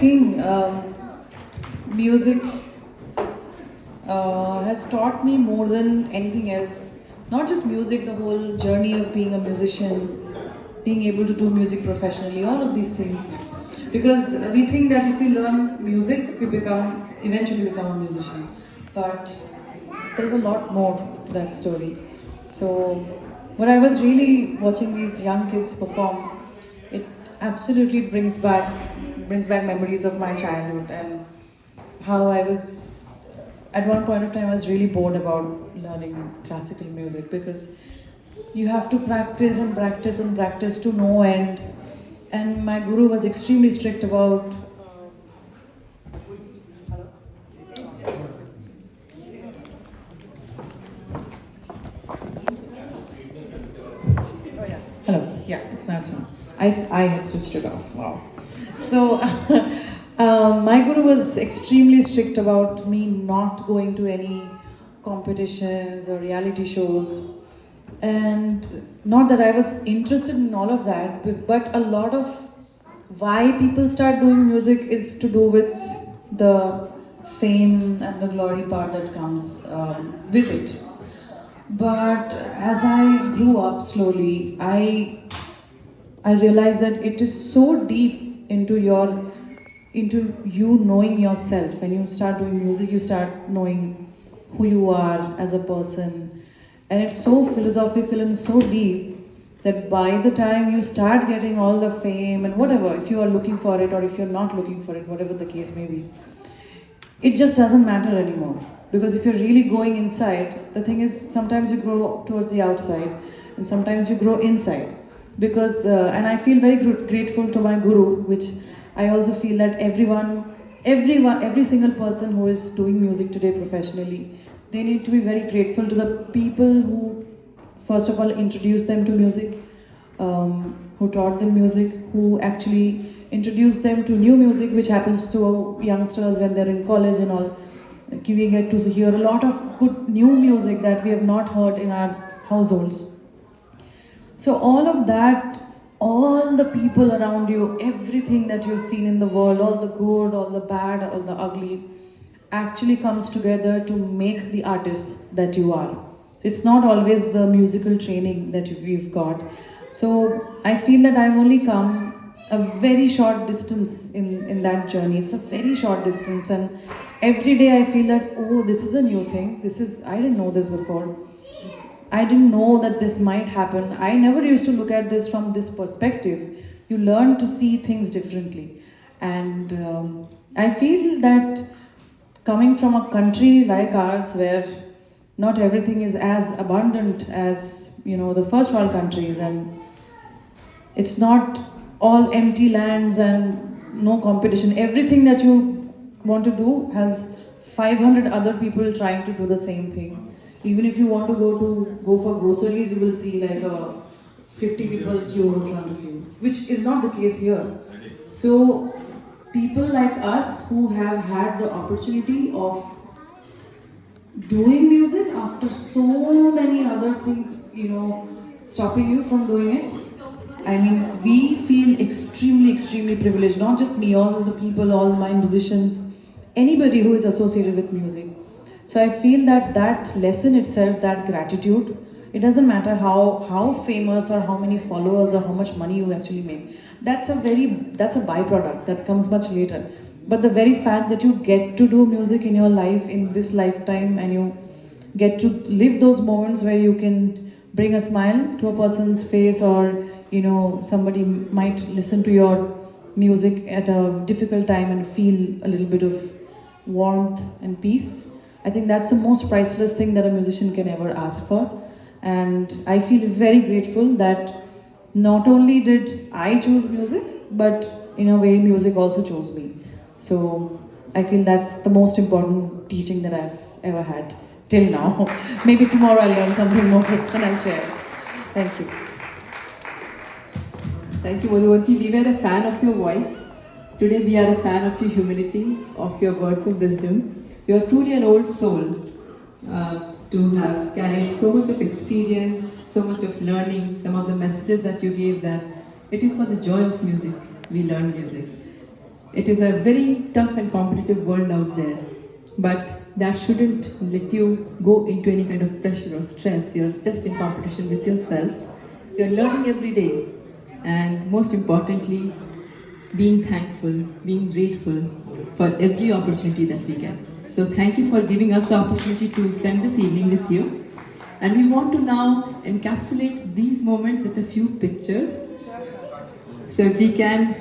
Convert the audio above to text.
think music has taught me more than anything else. Not just music, the whole journey of being a musician, being able to do music professionally, all of these things. Because we think that if we learn music, we eventually become a musician. But there's a lot more to that story. So when I was really watching these young kids perform, it absolutely brings back memories of my childhood and how I was at one point of time I was really bored about learning classical music because you have to practice and practice and practice to no end. And my guru was extremely strict about hello, yeah, it's not so. I had switched it off. Wow. So, my guru was extremely strict about me not going to any competitions or reality shows. And not that I was interested in all of that, but a lot of why people start doing music is to do with the fame and the glory part that comes with it. But as I grew up slowly, I realized that it is so deep into you knowing yourself. When you start doing music, you start knowing who you are as a person. And it's so philosophical and so deep that by the time you start getting all the fame and whatever, if you are looking for it or if you're not looking for it, whatever the case may be, it just doesn't matter anymore. Because if you're really going inside, the thing is sometimes you grow towards the outside and sometimes you grow inside. Because, and I feel very grateful to my guru, which I also feel that every single person who is doing music today professionally, they need to be very grateful to the people who, first of all, introduced them to music, who taught them music, who actually introduced them to new music, which happens to youngsters when they're in college and all. We get to hear a lot of good new music that we have not heard in our households. So all of that, all the people around you, everything that you've seen in the world, all the good, all the bad, all the ugly, actually comes together to make the artist that you are. So it's not always the musical training that we've got. So I feel that I've only come a very short distance in that journey. It's a very short distance, and every day I feel that, oh, this is a new thing. I didn't know this before. I didn't know that this might happen. I never used to look at this from this perspective. You learn to see things differently. And I feel that coming from a country like ours where not everything is as abundant as, the first world countries, and it's not all empty lands and no competition. Everything that you want to do has 500 other people trying to do the same thing. Even if you want to go for groceries, you will see like a 50 people queue in front of you, which is not the case here. So people like us who have had the opportunity of doing music after so many other things, stopping you from doing it. I mean, we feel extremely, extremely privileged. Not just me, all the people, all my musicians, anybody who is associated with music. So I feel that lesson itself, that gratitude, it doesn't matter how famous or how many followers or how much money you actually make. That's a byproduct that comes much later. But the very fact that you get to do music in your life in this lifetime and you get to live those moments where you can bring a smile to a person's face, or somebody might listen to your music at a difficult time and feel a little bit of warmth and peace. I think that's the most priceless thing that a musician can ever ask for. And I feel very grateful that not only did I choose music, but in a way music also chose me. So I feel that's the most important teaching that I've ever had till now. Maybe tomorrow I'll learn something more and I'll share. Thank you. Thank you, Madhuvanti. We were a fan of your voice. Today we are a fan of your humility, of your words of wisdom. You are truly an old soul to have carried so much of experience, so much of learning, some of the messages that you gave, that it is for the joy of music we learn music. It is a very tough and competitive world out there, but that shouldn't let you go into any kind of pressure or stress. You're just in competition with yourself. You're learning every day, and most importantly, being thankful, being grateful for every opportunity that we get. So thank you for giving us the opportunity to spend this evening with you. And we want to now encapsulate these moments with a few pictures. So if we can